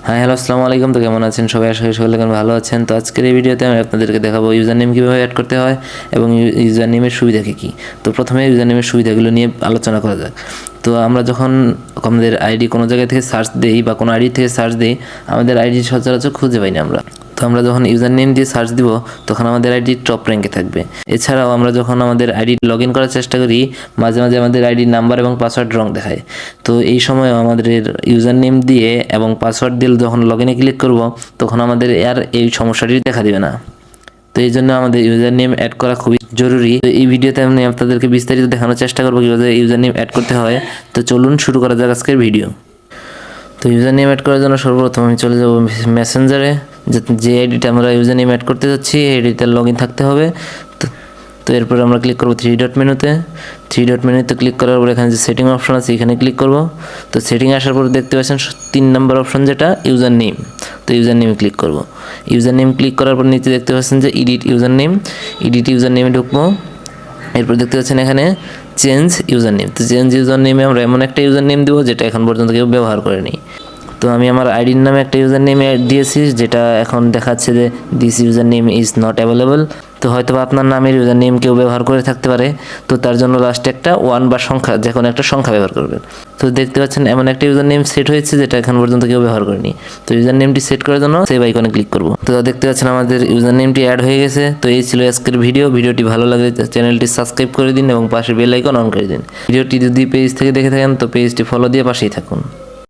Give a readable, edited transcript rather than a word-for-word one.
হ্যাঁ, হ্যালো, আসসালামু আলাইকুম। তো কেমন আছেন সবাই? আশা করি সকলে কেমন ভালো আছেন। তো আজকের এই ভিডিওতে আমি আপনাদেরকে দেখাবো ইউজার নেম কীভাবে অ্যাড করতে হয় এবং ইউজার নেমের সুবিধা কী। তো প্রথমে ইউজার নেমের সুবিধাগুলো নিয়ে আলোচনা করা যাক। তো আমরা যখন আমাদের আইডি কোনো জায়গা থেকে সার্চ দিই বা কোনো আইডি থেকে সার্চ দিই, আমাদের আইডি সচরাচর খুঁজে পাই না আমরা। তো আমরা যখন ইউজার নেম দিয়ে সার্চ দিব তখন আমাদের আইডি টপ র্যাঙ্কে থাকবে। এছাড়াও আমরা যখন আমাদের আইডি লগ ইন করার চেষ্টা করি, মাঝে মাঝে আমাদের আইডির নাম্বার এবং পাসওয়ার্ড রং দেখায়। তো এই সময় আমাদের ইউজার নেম দিয়ে এবং পাসওয়ার্ড দিয়ে যখন লগ ইনে ক্লিক করব তখন আমাদের আর এই সমস্যাটি দেখা দিবে না। তো এই জন্য আমাদের ইউজার নেম অ্যাড করা খুবই জরুরি। তো এই ভিডিওতে আমি আপনাদেরকে বিস্তারিত দেখানোর চেষ্টা করবো কীভাবে ইউজার নেম অ্যাড করতে হয়। তো চলুন শুরু করা যাক আজকের ভিডিও। তো ইউজার নেম অ্যাড করার জন্য সর্বপ্রথম আমি চলে যাব মেসেঞ্জারে। যে আইডিটা আমরা ইউজার নেম অ্যাড করতে যাচ্ছি এই আইডিতে লগ ইন থাকতে হবে। তো এরপর আমরা ক্লিক করব থ্রি ডট মেনুতে ক্লিক করার পর এখানে যে সেটিং অপশন আছে এখানে ক্লিক করব। তো সেটিং আসার পর দেখতে পাচ্ছেন 3 নম্বর অপশন যেটা ইউজার নেম। তো ইউজার নেমে ক্লিক করব। ইউজার নেম ক্লিক করার পর নিচে দেখতে পাচ্ছেন যে এডিট ইউজার নেমে ঢুকবো। এরপর দেখতে পাচ্ছেন এখানে চেঞ্জ ইউজার নেম। তো চেঞ্জ ইউজার নেমে আমরা এমন একটা ইউজার নেম দেবো যেটা এখন পর্যন্ত কেউ ব্যবহার করেনি। তো আমি আমার আইডির নামে একটা ইউজার নেম দিয়েছি, যেটা এখন দেখাচ্ছে যে this user name is not available. তো হয়তো আপনার নামের ইউজার নেম কেউ ব্যবহার করে থাকতে পারে। তো তার জন্য লাস্টে একটা 1 বা সংখ্যা, যে কোনো একটা সংখ্যা ব্যবহার করবেন। তো দেখতে পাচ্ছেন এমন একটা ইউজার নেম সেট হয়েছে যেটা এখন পর্যন্ত কেউ ব্যবহার করেনি। তো ইউজার নেমটি সেট করার জন্য সেভ আইকনে ক্লিক করব। তো দেখতে পাচ্ছেন আমাদের ইউজার নেমটি অ্যাড হয়ে গেছে। তো এই ছিল আজকের ভিডিওটি ভালো লাগলে চ্যানেলটি সাবস্ক্রাইব করে দিন এবং পাশে বেল আইকন অন করে দিন। ভিডিওটি যদি পেজ থেকে দেখে থাকেন তো পেজটি ফলো দিয়ে পাশেই থাকুন।